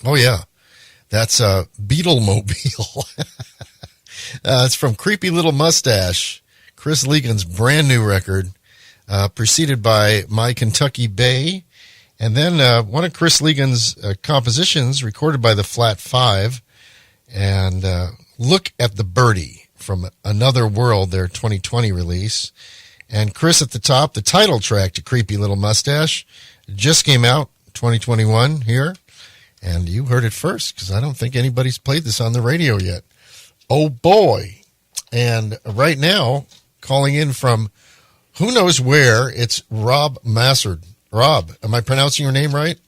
Oh, yeah. That's Beetlemobile. It's from Creepy Little Mustache, Chris Legan's brand new record, preceded by My Kentucky Bay, and then one of Chris Legan's compositions recorded by the Flat Five, and Look at the Birdie from Another World, their 2020 release. And Chris at the top, the title track to Creepy Little Mustache, just came out 2021 here, and you heard it first because I don't think anybody's played this on the radio yet. Oh boy. And right now, calling in from who knows where, it's Rob Massard. Rob, am I pronouncing your name right?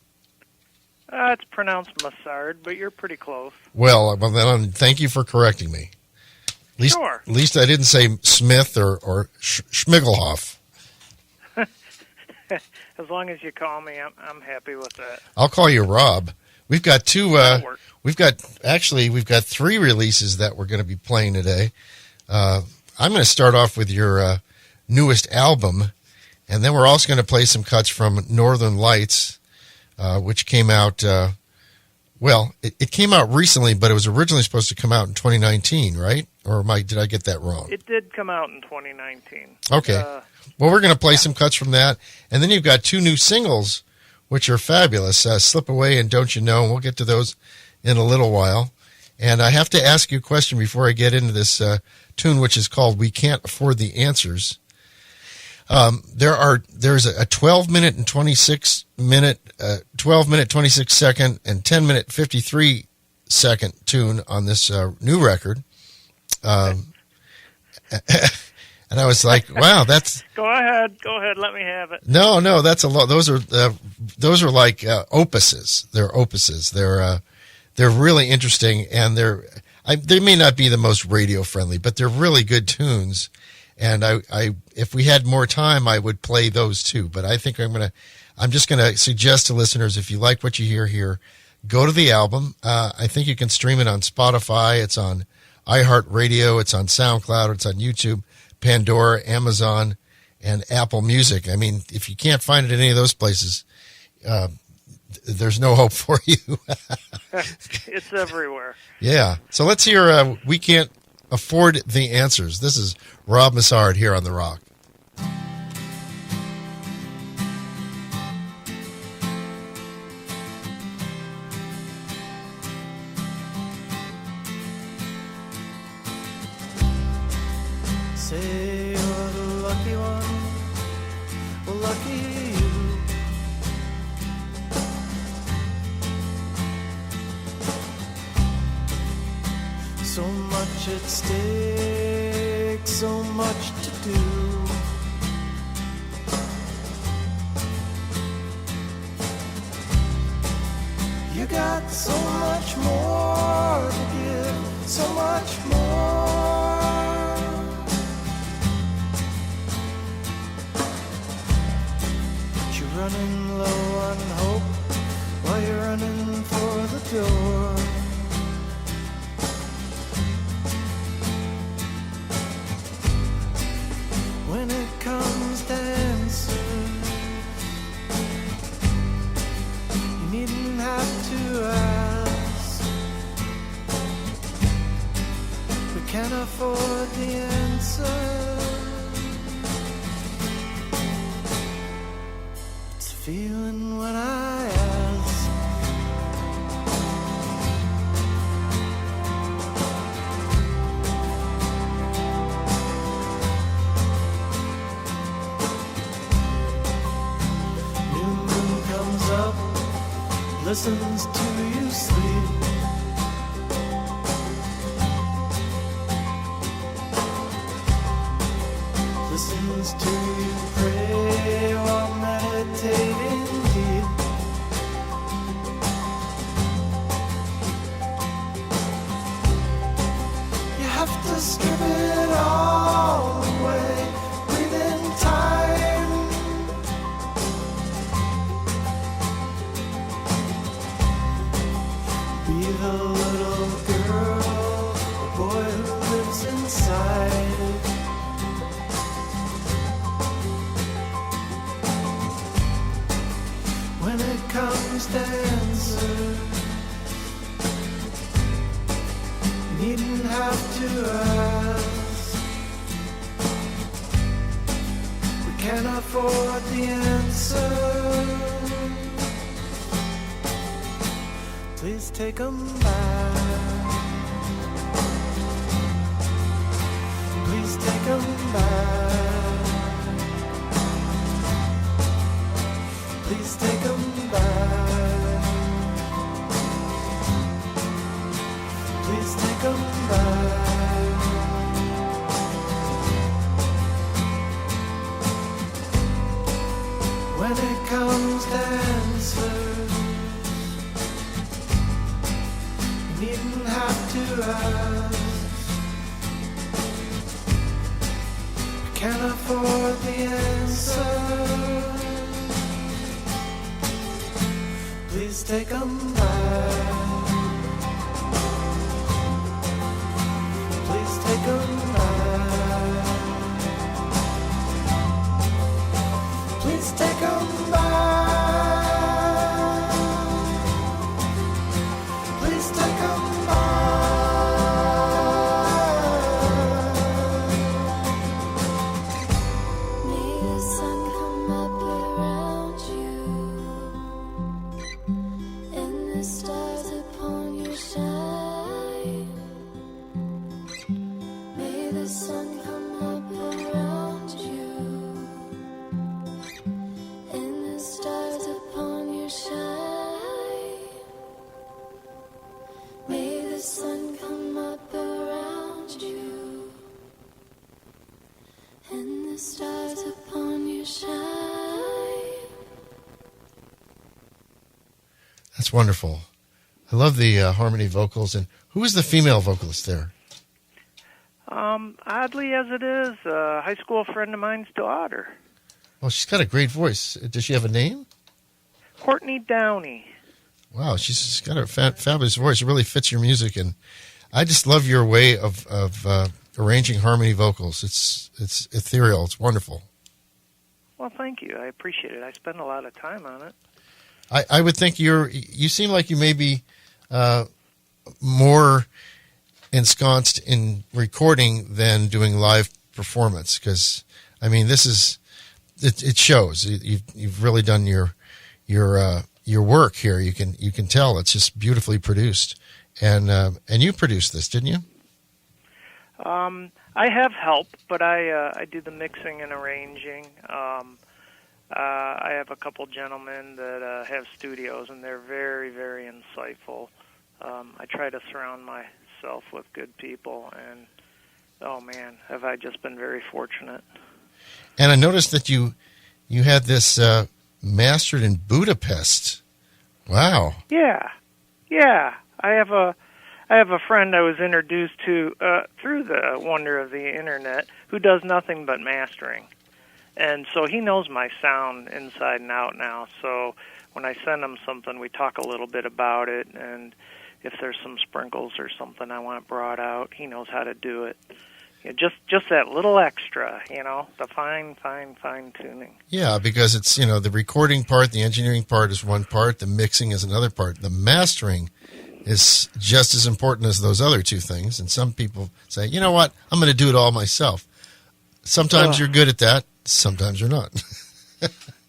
It's pronounced Massard, but you're pretty close. Well, then thank you for correcting me. Sure. At least I didn't say Smith or Schmigelhoff. As long as you call me, I'm happy with that. I'll call you Rob. We've got we've got 3 releases that we're going to be playing today. I'm going to start off with your newest album, and then we're also going to play some cuts from Northern Lights, which came out, it came out recently, but it was originally supposed to come out in 2019, right? Or did I get that wrong? It did come out in 2019. Okay. Well, we're going to play some cuts from that. And then you've got 2 new singles, which are fabulous, Slip Away and Don't You Know. And we'll get to those in a little while. And I have to ask you a question before I get into this tune, which is called We Can't Afford the Answers. There's a 12-minute and 26-minute, 12-minute, 26-second, and 10-minute, 53-second tune on this new record. And I was like, wow, that's... Go ahead, let me have it. No, that's a lot. Those are like opuses. They're opuses. They're really interesting, and they may not be the most radio friendly, but they're really good tunes. And I if we had more time, I would play those too. But I think I'm just gonna suggest to listeners, if you like what you hear here, go to the album. I think you can stream it on Spotify. It's on iHeartRadio. It's on SoundCloud. It's on YouTube, Pandora, Amazon, and Apple Music. I mean, if you can't find it in any of those places, there's no hope for you. It's everywhere. Yeah. So let's hear We Can't Afford the Answers. This is Rob Massard here on The Rock. Say you're the lucky one, well, lucky you. So much at stake, so much to do. You got so much more to give, so much more. But you're running low on hope while you're running for the door. When it comes to answers, you needn't have to ask. We can't afford the answer. It's a feeling when I ask. Listens to you sleep. Listens to you pray while meditating deep. You have to strip it all away, breathe in time. Be the little girl, the boy who lives inside. When it comes to answer, You needn't have to ask. We can't afford the answer. Please take 'em back. Please take 'em back. Please take 'em back. Please take 'em back. When it comes to answers, you needn't have to ask. You can't afford the answer. Please take 'em back. Please take 'em back. Please take 'em back. Please take 'em back. May the sun come up around you, and the stars upon you shine. May the sun come up around you, and the stars upon you shine. May the sun come up around you, and the stars upon you shine. That's wonderful. I love the harmony vocals. And who is the female vocalist there? Oddly as it is, a high school friend of mine's daughter, Well, she's got a great voice. Does she have a name? Courtney Downey. Wow, she's got a fabulous voice. It really fits your music, and I just love your way of arranging harmony vocals. It's ethereal. It's wonderful. Well, thank you. I appreciate it. I spend a lot of time on it. I would think you seem like you may be more ensconced in recording than doing live performance, because I mean it shows. You've really done your work here. You can tell it's just beautifully produced, and you produced this, didn't you? I have help, but I do the mixing and arranging. I have a couple gentlemen that have studios, and they're very, very insightful. I try to surround myself with good people, and oh man, have I just been very fortunate. And I noticed that you had this mastered in Budapest. Wow. Yeah. I have a friend I was introduced to through the wonder of the internet who does nothing but mastering. And so he knows my sound inside and out now. So when I send him something, we talk a little bit about it, and if there's some sprinkles or something I want brought out, he knows how to do it. You know, just that little extra, the fine tuning. Yeah, because it's, the recording part, the engineering part is one part, the mixing is another part. The mastering is just as important as those other two things. And some people say, you know what, I'm going to do it all myself. Sometimes you're good at that. Sometimes you're not.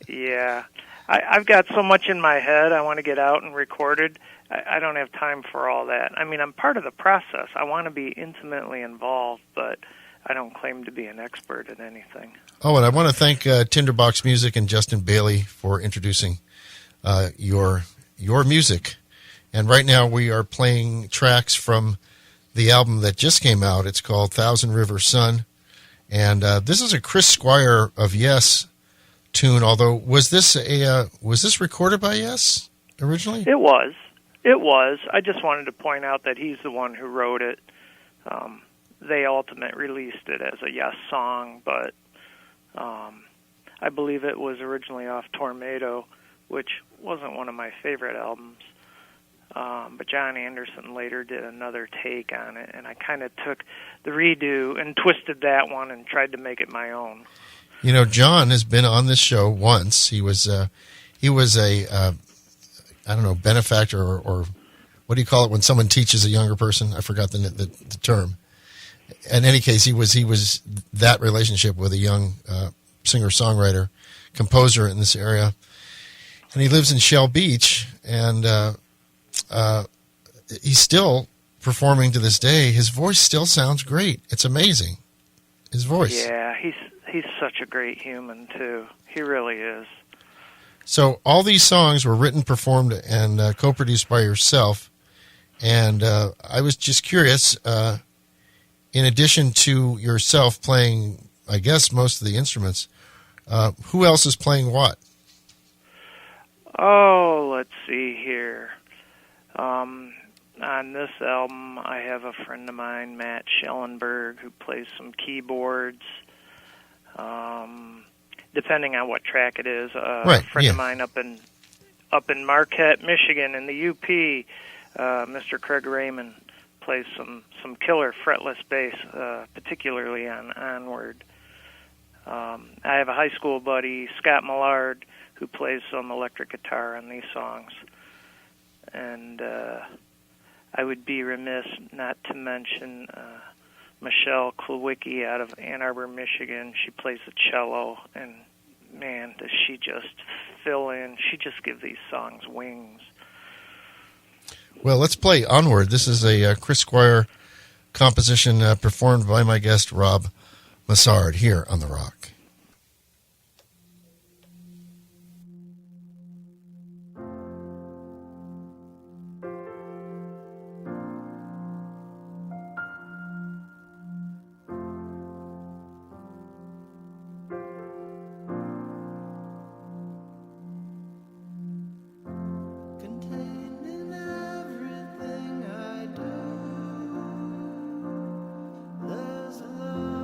Yeah. I've got so much in my head I want to get out and recorded. I don't have time for all that. I mean, I'm part of the process. I want to be intimately involved, but I don't claim to be an expert at anything. Oh, and I want to thank Tinderbox Music and Justin Bailey for introducing your music. And right now we are playing tracks from the album that just came out. It's called Thousand River Sun. And this is a Chris Squire of Yes tune, although was this recorded by Yes originally? It was. I just wanted to point out that he's the one who wrote it. They ultimately released it as a Yes song, but I believe it was originally off Tornado, which wasn't one of my favorite albums. But John Anderson later did another take on it, and I kind of took the redo and twisted that one and tried to make it my own. John has been on this show once. He was a I don't know, benefactor or what do you call it when someone teaches a younger person? I forgot the term. In any case, he was that relationship with a young singer-songwriter, composer in this area. And he lives in Shell Beach, and he's still performing to this day. His voice still sounds great. It's amazing. His voice. Yeah, he's such a great human, too. He really is. So all these songs were written, performed, and co-produced by yourself. And I was just curious, in addition to yourself playing, I guess, most of the instruments, who else is playing what? Oh, let's see here. On this album, I have a friend of mine, Matt Schellenberg, who plays some keyboards. Depending on what track it is, Right, a friend yeah. of mine up in Marquette, Michigan, in the UP, Mr. Craig Raymond plays some killer fretless bass, particularly on Onward. I have a high school buddy, Scott Millard, who plays some electric guitar on these songs. And I would be remiss not to mention Michelle Klawicki out of Ann Arbor, Michigan. She plays the cello, and man, does she just fill in. She just gives these songs wings. Well, let's play Onward. This is a Chris Squire composition performed by my guest, Rob Massard, here on The Rock. Contained in everything I do, there's love.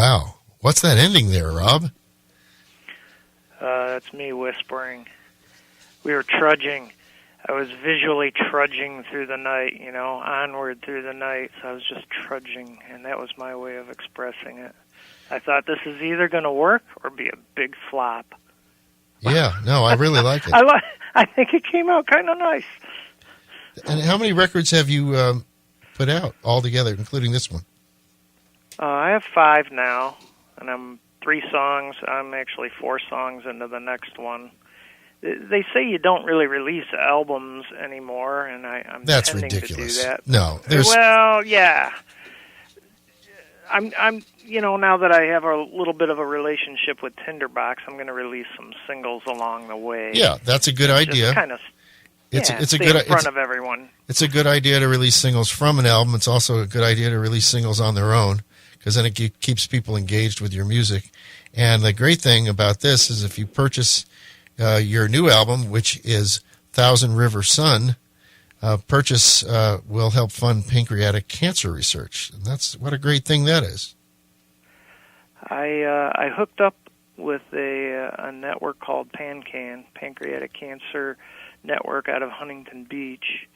Wow. What's that ending there, Rob? That's me whispering. We were trudging. I was visually trudging through the night, onward through the night. So I was just trudging, and that was my way of expressing it. I thought this is either going to work or be a big flop. Yeah, no, I really like it. I think it came out kind of nice. And how many records have you put out altogether, including this one? I have 5 now, and I'm 3 songs. I'm actually 4 songs into the next one. They say you don't really release albums anymore, and I'm That's tending ridiculous. to do that. No, Well, yeah. I'm now that I have a little bit of a relationship with Tinderbox, I'm going to release some singles along the way. Yeah, that's a good idea. Just kind of it's a stay good in front of everyone. It's a good idea to release singles from an album. It's also a good idea to release singles on their own, because then it keeps people engaged with your music. And the great thing about this is if you purchase your new album, which is Thousand River Sun, purchase will help fund pancreatic cancer research. And that's what a great thing that is. I hooked up with a network called PanCan, Pancreatic Cancer Network, out of Huntington Beach.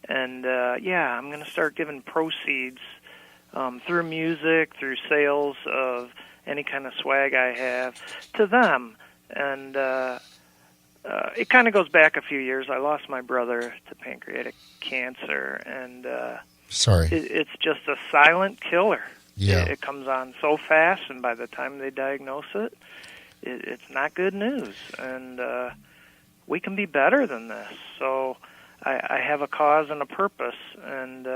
And, I'm going to start giving proceeds through music, through sales of any kind of swag I have, to them. And it kind of goes back a few years. I lost my brother to pancreatic cancer, and Sorry. It's just a silent killer. Yeah. It comes on so fast, and by the time they diagnose it, it's not good news. And we can be better than this. So I have a cause and a purpose, and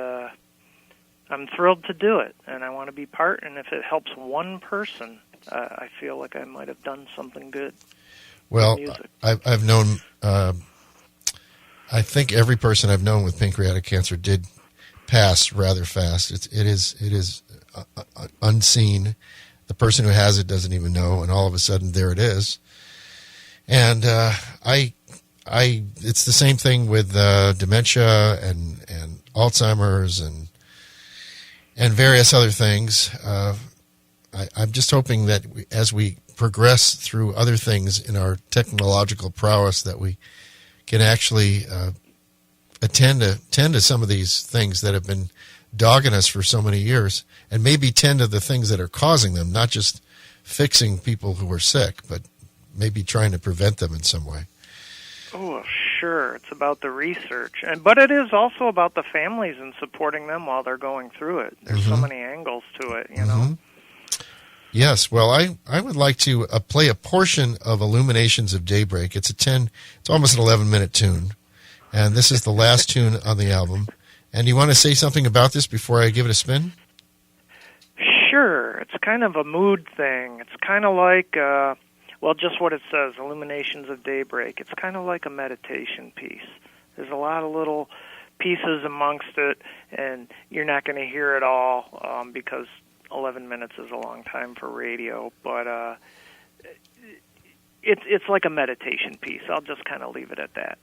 I'm thrilled to do it, and I want to be part. And if it helps one person, I feel like I might have done something good. Well, I've known, I think every person I've known with pancreatic cancer did pass rather fast. It is unseen. The person who has it doesn't even know, and all of a sudden there it is. And it's the same thing with dementia and Alzheimer's and various other things. I'm just hoping that as we progress through other things in our technological prowess, that we can actually tend to some of these things that have been dogging us for so many years, and maybe tend to the things that are causing them, not just fixing people who are sick, but maybe trying to prevent them in some way. Oh, sure. It's about the research, but it is also about the families and supporting them while they're going through it. There's so many angles to it, you know. Yes. Well, I would like to play a portion of Illuminations of Daybreak. It's almost an 11-minute tune, and this is the last tune on the album. And you want to say something about this before I give it a spin? Sure. It's kind of a mood thing. It's kind of like, just what it says, Illuminations of Daybreak. It's kind of like a meditation piece. There's a lot of little pieces amongst it, and you're not going to hear it all because 11 minutes is a long time for radio. But it's like a meditation piece. I'll just kind of leave it at that.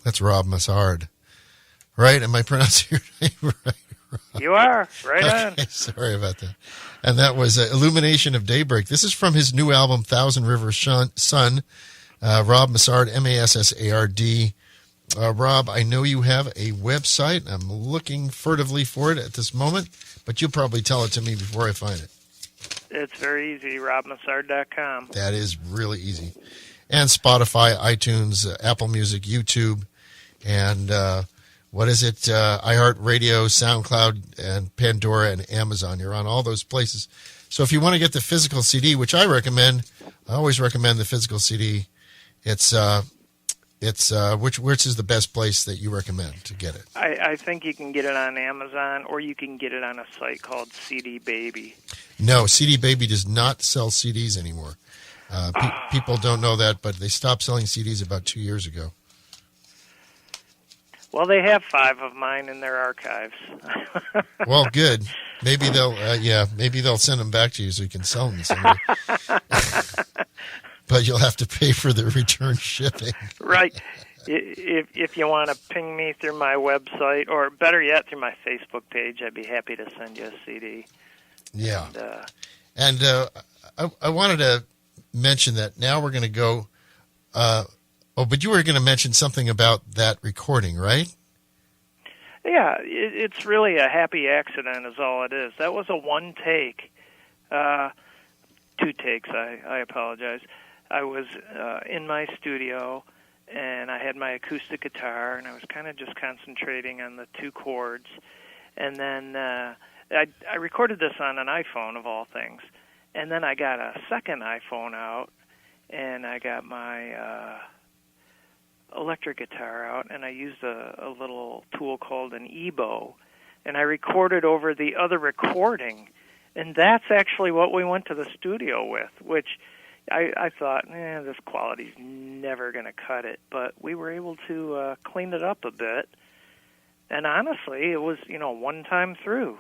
That's Rob Massard. Right? Am I pronouncing your name right? You are right on. Okay, sorry about that. And that was Illumination of Daybreak. This is from his new album, Thousand River Sun. Rob Massard, Massard. Rob, I know you have a website. I'm looking furtively for it at this moment, but you'll probably tell it to me before I find it. It's very easy, robmassard.com. That is really easy. And Spotify, iTunes, Apple Music, YouTube, and what is it? iHeartRadio, SoundCloud, and Pandora, and Amazon. You're on all those places. So if you want to get the physical CD, which I recommend, I always recommend the physical CD. It's which is the best place that you recommend to get it? I think you can get it on Amazon, or you can get it on a site called CD Baby. No, CD Baby does not sell CDs anymore. People don't know that, but they stopped selling CDs about 2 years ago. Well, they have 5 of mine in their archives. Well, good. Maybe they'll send them back to you so you can sell them to somebody. But you'll have to pay for the return shipping. Right. If you want to ping me through my website, or better yet, through my Facebook page, I'd be happy to send you a CD. Yeah. And I wanted to mention that now we're going to go. But you were going to mention something about that recording, right? Yeah, it's really a happy accident is all it is. That was a one take. 2 takes, I apologize. I was in my studio, and I had my acoustic guitar, and I was kind of just concentrating on the 2 chords. And then I recorded this on an iPhone, of all things. And then I got a second iPhone out, and I got my electric guitar out, and I used a little tool called an EBO, and I recorded over the other recording. And that's actually what we went to the studio with, which I thought, this quality's never going to cut it. But we were able to clean it up a bit. And honestly, it was, one time through.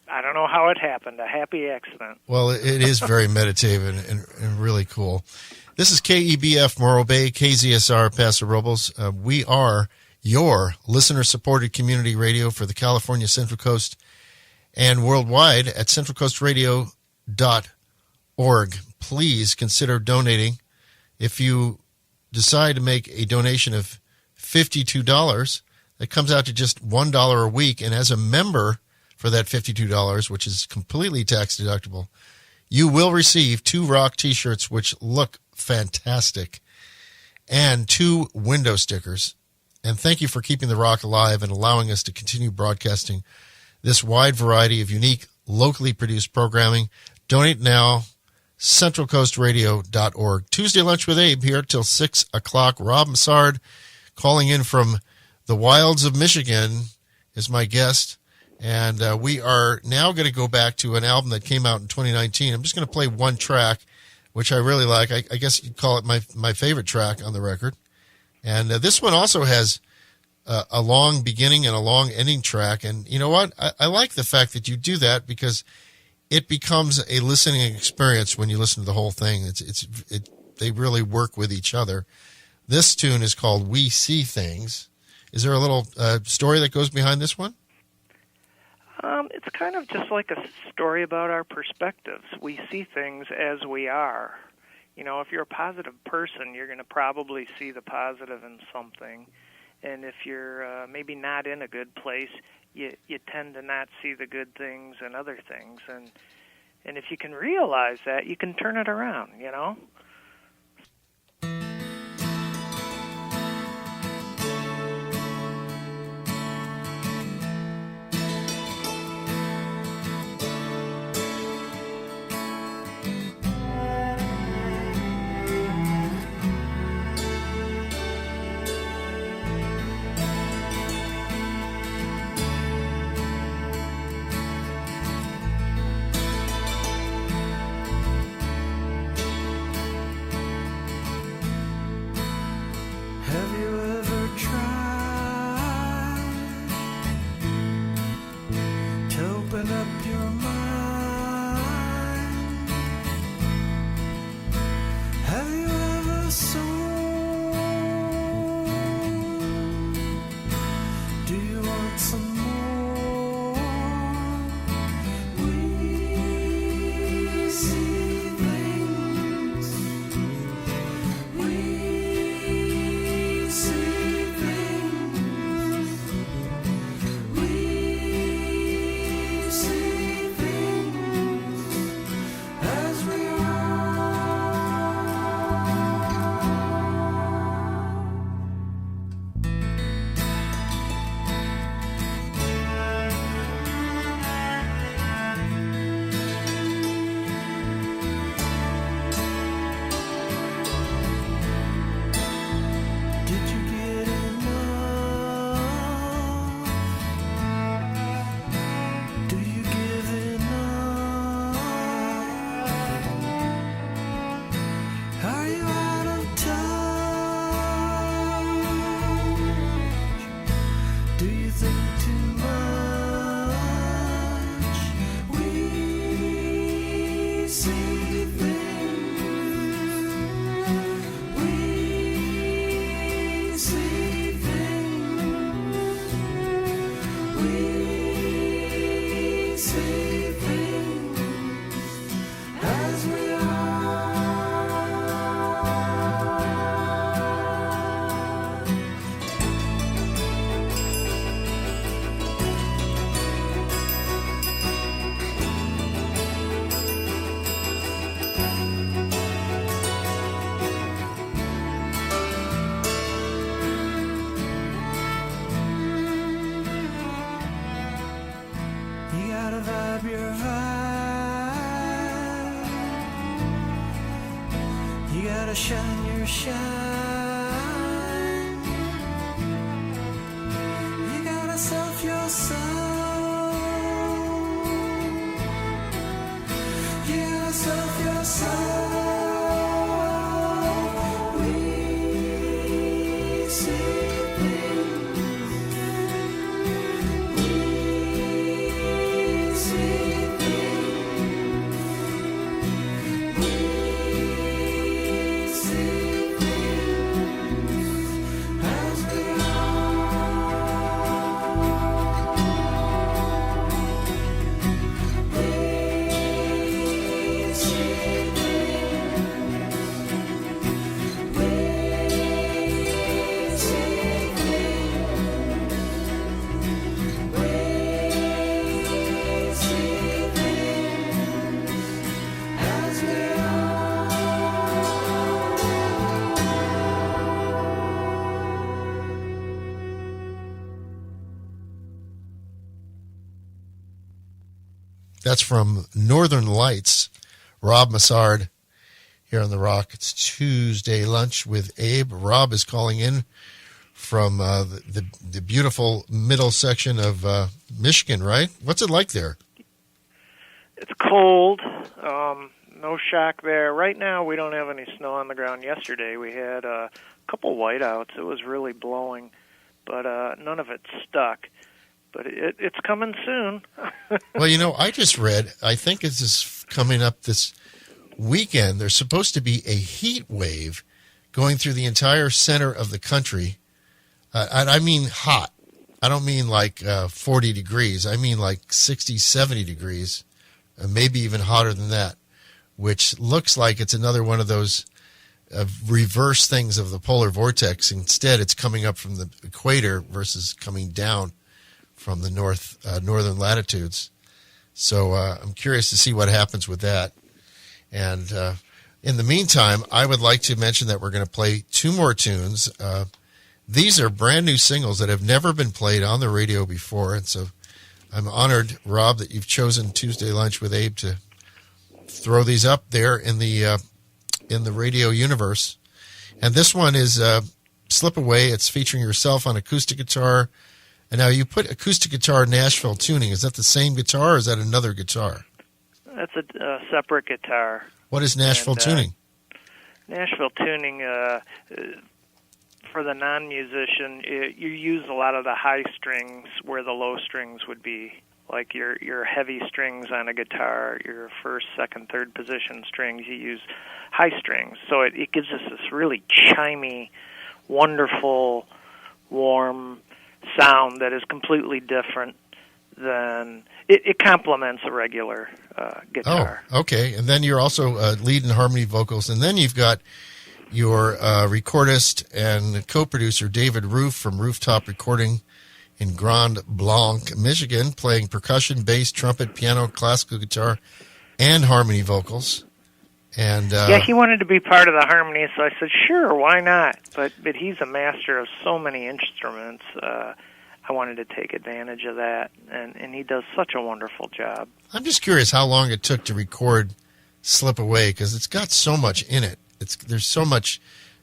I don't know how it happened, a happy accident. Well, it is very meditative and really cool. This is KEBF Morro Bay, KZSR Paso Robles. We are your listener-supported community radio for the California Central Coast and worldwide at centralcoastradio.org. Please consider donating. If you decide to make a donation of $52, that comes out to just $1 a week. And as a member for that $52, which is completely tax deductible, you will receive 2 rock T-shirts, which look fantastic, and 2 window stickers. And thank you for keeping the rock alive and allowing us to continue broadcasting this wide variety of unique, locally produced programming. Donate now, centralcoastradio.org. Tuesday Lunch with Abe here till 6 o'clock. Rob Massard, calling in from the wilds of Michigan, is my guest. And we are now going to go back to an album that came out in 2019. I'm just going to play one track, which I really like. I guess you'd call it my favorite track on the record. And this one also has a long beginning and a long ending track. And you know what? I like the fact that you do that because it becomes a listening experience when you listen to the whole thing. They really work with each other. This tune is called We See Things. Is there a little story that goes behind this one? It's kind of just like a story about our perspectives. We see things as we are. If you're a positive person, you're going to probably see the positive in something. And if you're maybe not in a good place, you tend to not see the good things and other things. And if you can realize that, you can turn it around, vibe, your vibe. You gotta shine your shine. You gotta self your soul. You gotta self your soul. We see things. We see things. We see things as they That's from Northern Lights, Rob Massard here on The Rock. It's Tuesday lunch with Abe. Rob is calling in from the beautiful middle section of Michigan, right? What's it like there? It's cold. No shock there. Right now, we don't have any snow on the ground. Yesterday, we had a couple whiteouts. It was really blowing, but none of it stuck. But it's coming soon. Well, you know, I just read, I think this is coming up this weekend, there's supposed to be a heat wave going through the entire center of the country. I mean hot. I don't mean like 40 degrees. I mean like 60, 70 degrees, maybe even hotter than that, which looks like it's another one of those reverse things of the polar vortex. Instead, it's coming up from the equator versus coming down from the northern latitudes. So I'm curious to see what happens with that. And in the meantime, I would like to mention that we're going to play two more tunes. These are brand new singles that have never been played on the radio before. And so I'm honored, Rob, that you've chosen Tuesday Lunch with Abe to throw these up there in the radio universe. And this one is Slip Away. It's featuring yourself on acoustic guitar. And now you put acoustic guitar Nashville tuning. Is that the same guitar or is that another guitar? That's a separate guitar. What is Nashville tuning? Nashville tuning, for the non-musician, you use a lot of the high strings where the low strings would be. Like your heavy strings on a guitar, your first, second, third position strings, you use high strings. So it gives us this really chimey, wonderful, warm sound that is completely different than it complements a regular guitar. Oh, okay. And then you're also lead and harmony vocals, and then you've got your recordist and co-producer David Roof from Rooftop Recording in Grand Blanc, Michigan, playing percussion, bass, trumpet, piano, classical guitar, and harmony vocals. And yeah, he wanted to be part of the harmony, so I said, sure, why not? But he's a master of so many instruments. I wanted to take advantage of that, and he does such a wonderful job. I'm just curious how long it took to record Slip Away, because it's got so much in it. There's so much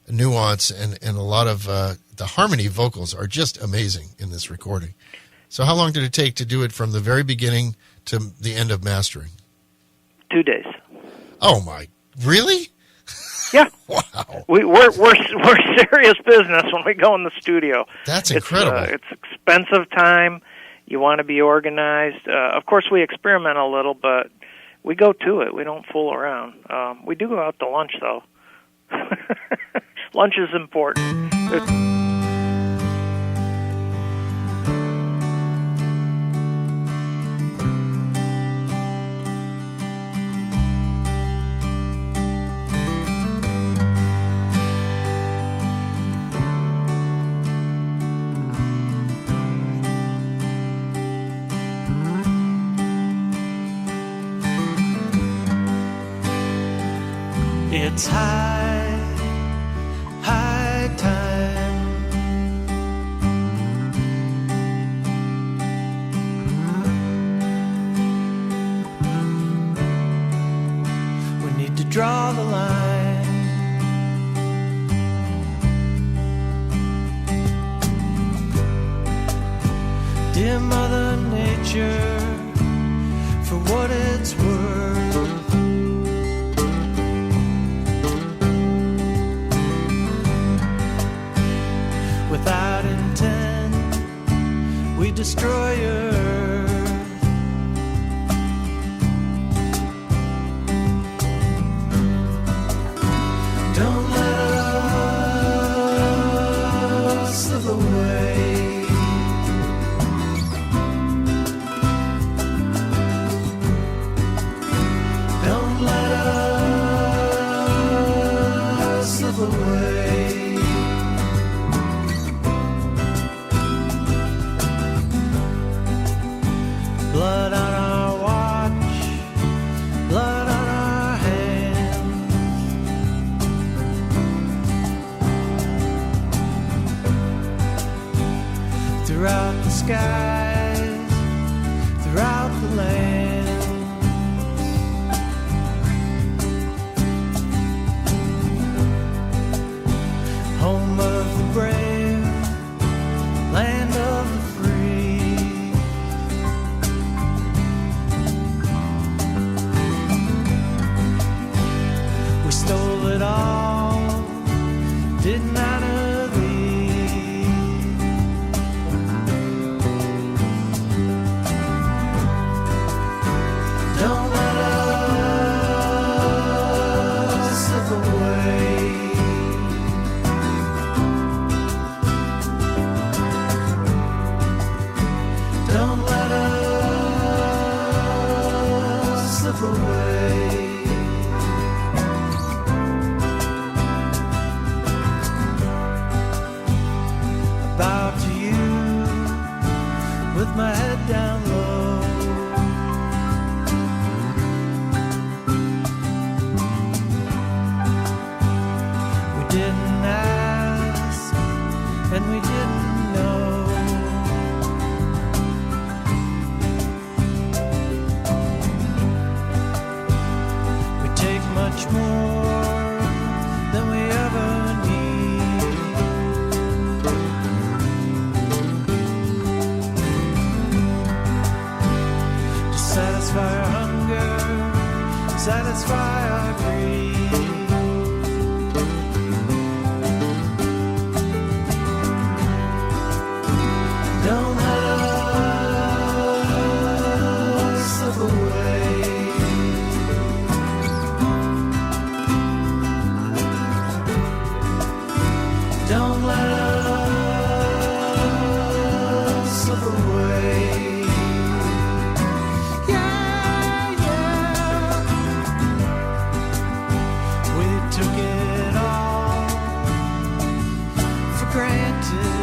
nuance, and a lot of the harmony vocals are just amazing in this recording. So how long did it take to do it from the very beginning to the end of mastering? 2 days. Oh, my. Really? Yeah. Wow. We're serious business when we go in the studio. That's incredible. It's expensive time. You want to be organized. Of course, we experiment a little, but we go to it. We don't fool around. We do go out to lunch, though. Lunch is important. It's high time. draw the line. Dear Mother Nature, for what it's worth, without intent, we destroy your earth. Don't let us slip away. Don't let us slip away. Blood on our watch, blood on our hands. Throughout the skies, throughout the land. Home of the brave, land of the free. We stole it all, did none of these. Don't let us slip away. Don't let us slip away. I bow to you with my head down low. We didn't ask and we didn't know. We take much more than we ever need. To satisfy our hunger, satisfy our greed. Don't let us slip away. Don't let us slip away. Yeah, yeah. We took it all for granted.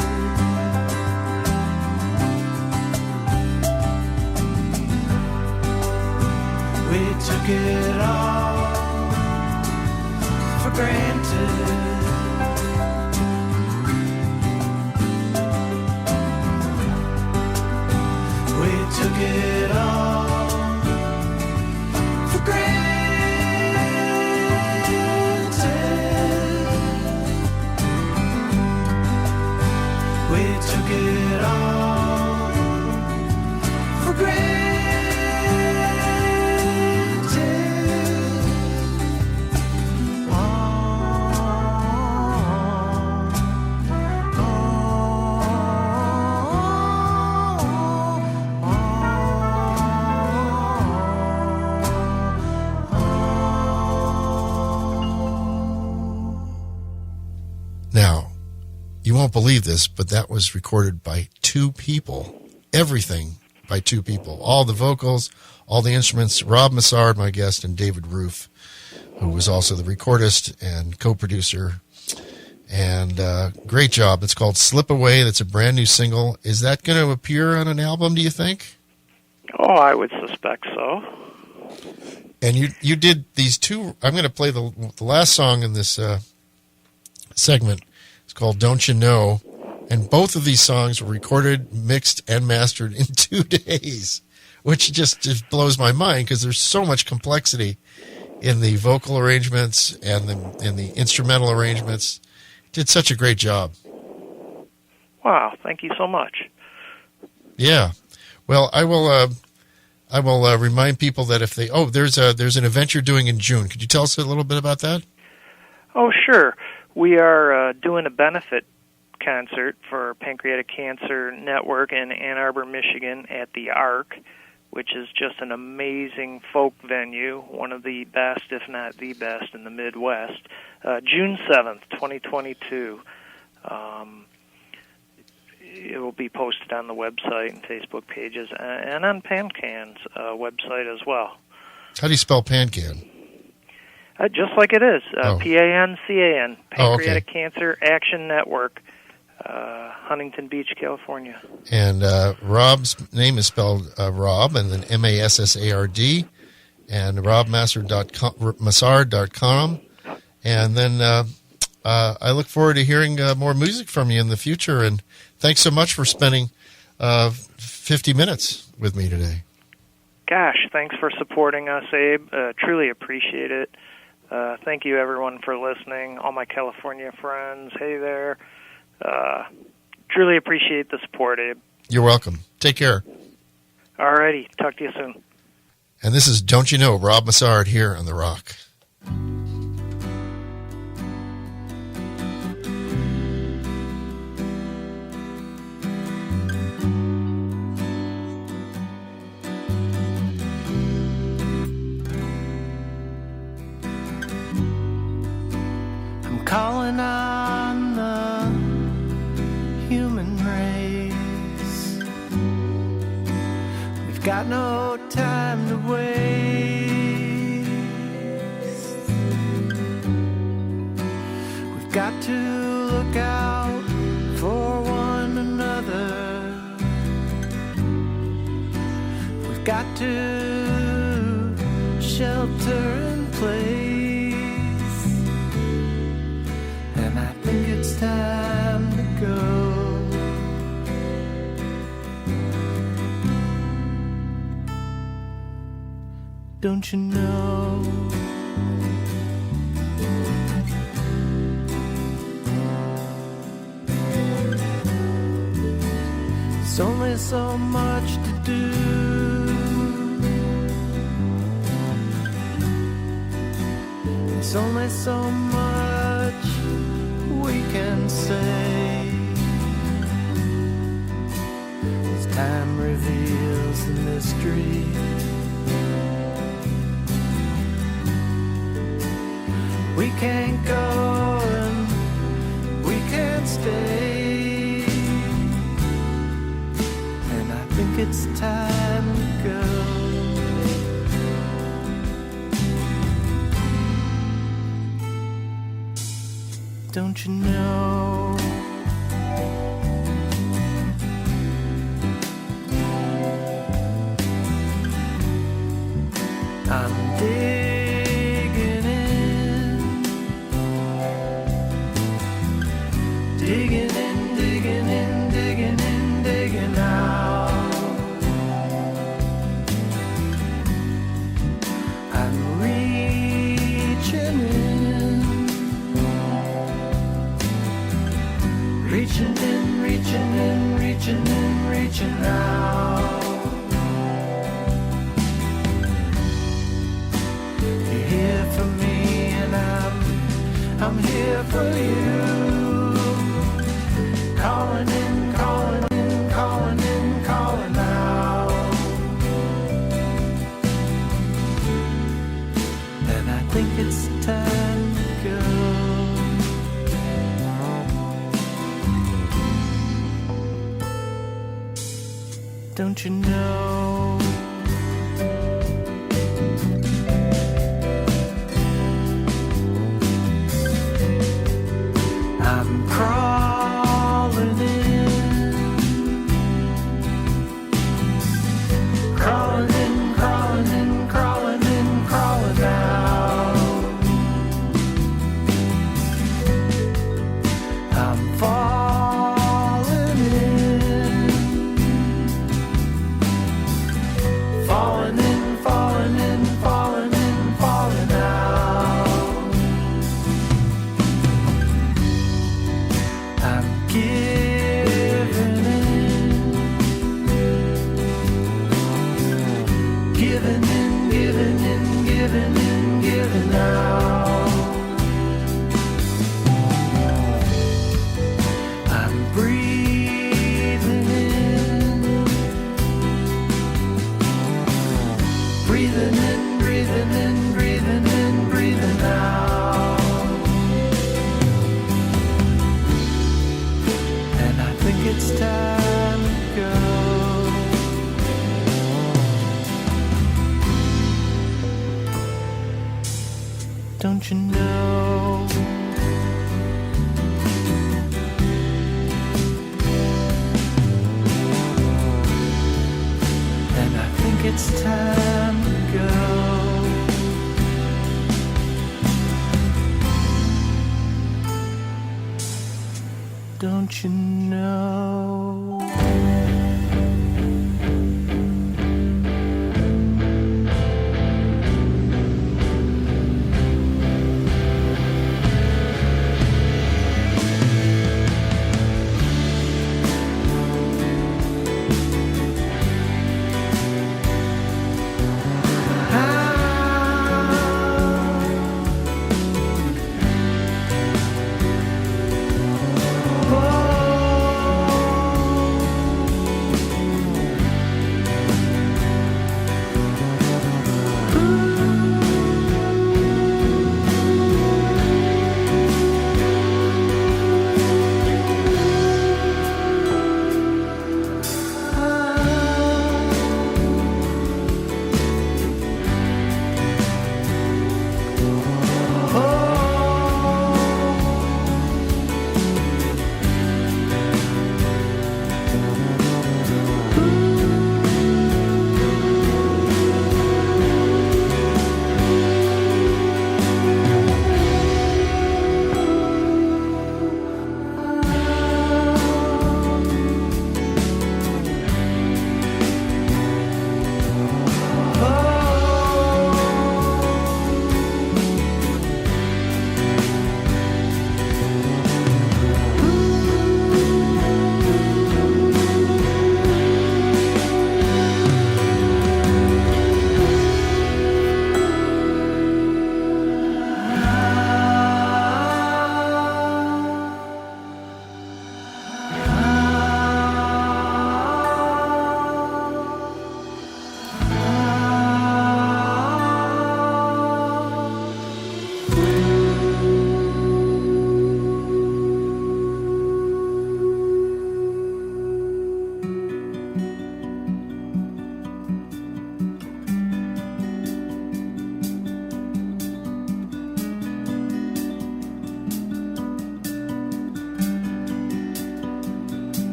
We took it all for granted. We took it all for granted. We took it all for granted. Now, you won't believe this, but that was recorded by two people. Everything by two people. All the vocals, all the instruments. Rob Massard, my guest, and David Roof, who was also the recordist and co-producer. And great job. It's called Slip Away. That's a brand new single. Is that going to appear on an album, do you think? Oh, I would suspect so. And you did these two. I'm going to play the last song in this segment. It's called Don't You Know. And both of these songs were recorded, mixed, and mastered in 2 days, which just blows my mind because there's so much complexity in the vocal arrangements and the instrumental arrangements. Did such a great job. Wow, thank you so much. Yeah. Well, I will remind people that if they there's an event you're doing in June. Could you tell us a little bit about that? Oh, sure. We are doing a benefit concert for Pancreatic Cancer Network in Ann Arbor, Michigan at the Ark, which is just an amazing folk venue, one of the best, if not the best, in the Midwest. June 7th, 2022. It will be posted on the website and Facebook pages and on PanCan's website as well. How do you spell PanCan? Just like it is, Oh. PANCAN, Pancreatic okay. Cancer Action Network, Huntington Beach, California. And Rob's name is spelled Rob, and then Massard, and robmassard.com. And then I look forward to hearing more music from you in the future. And thanks so much for spending 50 minutes with me today. Gosh, thanks for supporting us, Abe. Truly appreciate it. Thank you, everyone, for listening. All my California friends, hey there. Truly appreciate the support, Abe. You're welcome. Take care. All righty. Talk to you soon. And this is Don't You Know, Rob Massard here on The Rock. I'm calling on the human race. We've got no time to waste. We've got to look out for one another. We've got to shelter in place. And I think it's time to go. Don't you know? There's only so much to do. There's only so much we can say. As time reveals the mystery, we can't go and we can't stay. And I think it's time to go. Don't you know? I'm digging in, digging in, digging in, digging in, digging out. I'm reaching in, reaching in, reaching in, reaching in, reaching out. You're here for me and I'm here for you. Calling in, calling in, calling in, calling out. And I think it's time to go. Don't you know? I'm crawling in, crawling in, crawling in, crawling in, crawling out. I'm falling in, Don't you know? And I think it's time to go. Don't you know?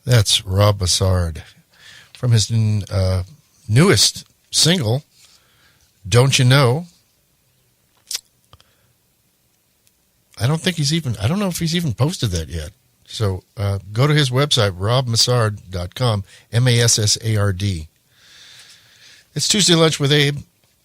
That's Rob Bessard from his newest single, Don't You Know? I don't know if he's even posted that yet. So go to his website, robmassard.com, Massard. It's Tuesday Lunch with Abe.